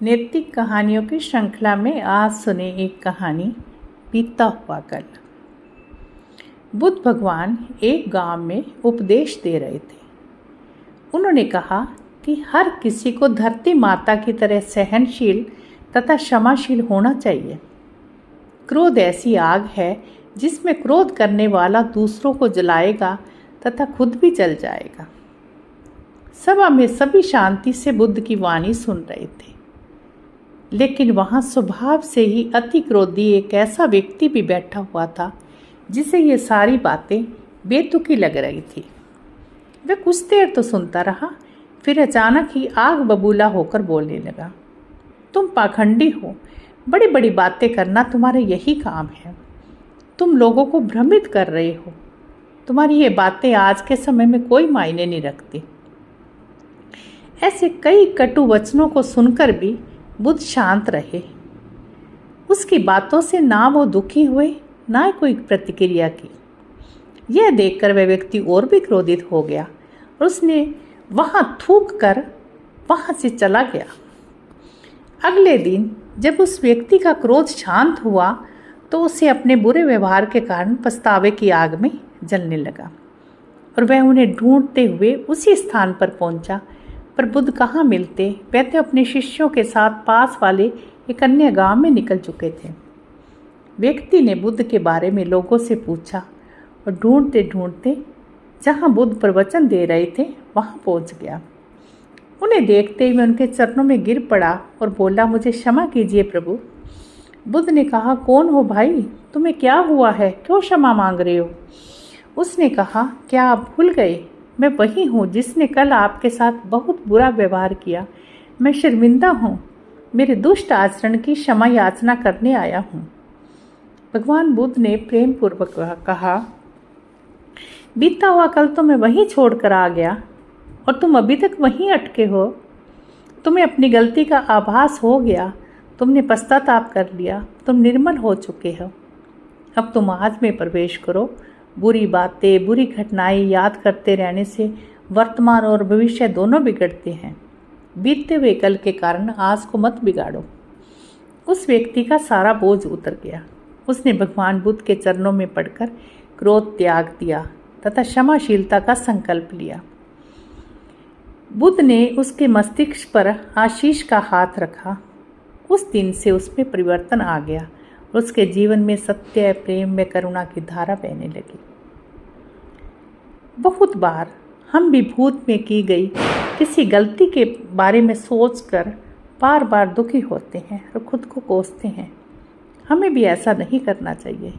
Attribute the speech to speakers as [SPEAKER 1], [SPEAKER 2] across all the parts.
[SPEAKER 1] नैतिक कहानियों की श्रृंखला में आज सुने एक कहानी बीता हुआ कल। बुद्ध भगवान एक गांव में उपदेश दे रहे थे। उन्होंने कहा कि हर किसी को धरती माता की तरह सहनशील तथा क्षमाशील होना चाहिए। क्रोध ऐसी आग है जिसमें क्रोध करने वाला दूसरों को जलाएगा तथा खुद भी जल जाएगा। सभा में सभी शांति से बुद्ध की वाणी सुन रहे थे, लेकिन वहां स्वभाव से ही अति क्रोधी एक ऐसा व्यक्ति भी बैठा हुआ था जिसे ये सारी बातें बेतुकी लग रही थी। वह कुछ देर तो सुनता रहा, फिर अचानक ही आग बबूला होकर बोलने लगा, तुम पाखंडी हो, बड़ी बड़ी बातें करना तुम्हारा यही काम है। तुम लोगों को भ्रमित कर रहे हो। तुम्हारी ये बातें आज के समय में कोई मायने नहीं रखती। ऐसे कई कटु वचनों को सुनकर भी बुद्ध शांत रहे। उसकी बातों से ना वो दुखी हुए, ना कोई प्रतिक्रिया की। यह देखकर वह व्यक्ति और भी क्रोधित हो गया और उसने वहां थूक कर वहां से चला गया। अगले दिन जब उस व्यक्ति का क्रोध शांत हुआ तो उसे अपने बुरे व्यवहार के कारण पछतावे की आग में जलने लगा और वह उन्हें ढूंढते हुए उसी स्थान पर पहुंचा। पर बुद्ध कहाँ मिलते। वह तो अपने शिष्यों के साथ पास वाले एक अन्य गांव में निकल चुके थे। व्यक्ति ने बुद्ध के बारे में लोगों से पूछा और ढूंढते ढूंढते जहां बुद्ध प्रवचन दे रहे थे वहां पहुंच गया। उन्हें देखते ही मैं उनके चरणों में गिर पड़ा और बोला, मुझे क्षमा कीजिए प्रभु। बुद्ध ने कहा, कौन हो भाई, तुम्हें क्या हुआ है, क्यों क्षमा मांग रहे हो? उसने कहा, क्या आप भूल गए, मैं वही हूँ जिसने कल आपके साथ बहुत बुरा व्यवहार किया। मैं शर्मिंदा हूँ, मेरे दुष्ट आचरण की क्षमा याचना करने आया हूँ। भगवान बुद्ध ने प्रेम पूर्वक कहा, बीता हुआ कल तो मैं वहीं छोड़कर आ गया और तुम अभी तक वहीं अटके हो। तुम्हें अपनी गलती का आभास हो गया, तुमने पश्चाताप कर लिया, तुम निर्मल हो चुके हो। अब तुम आज में प्रवेश करो। बुरी बातें, बुरी घटनाएं याद करते रहने से वर्तमान और भविष्य दोनों बिगड़ते हैं। बीतते हुए कल के कारण आज को मत बिगाड़ो। उस व्यक्ति का सारा बोझ उतर गया। उसने भगवान बुद्ध के चरणों में पड़कर क्रोध त्याग दिया तथा क्षमाशीलता का संकल्प लिया। बुद्ध ने उसके मस्तिष्क पर आशीष का हाथ रखा। उस दिन से उसमें परिवर्तन आ गया और उसके जीवन में सत्य, प्रेम व करुणा की धारा बहने लगी। बहुत बार हम भी भूत में की गई किसी गलती के बारे में सोचकर बार बार दुखी होते हैं और खुद को कोसते हैं। हमें भी ऐसा नहीं करना चाहिए।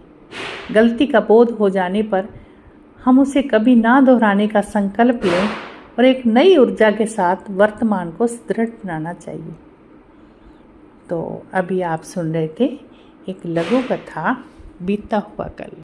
[SPEAKER 1] गलती का बोध हो जाने पर हम उसे कभी ना दोहराने का संकल्प लें और एक नई ऊर्जा के साथ वर्तमान को सुदृढ़ बनाना चाहिए। तो अभी आप सुन रहे थे एक लघु कथा बीता हुआ कल।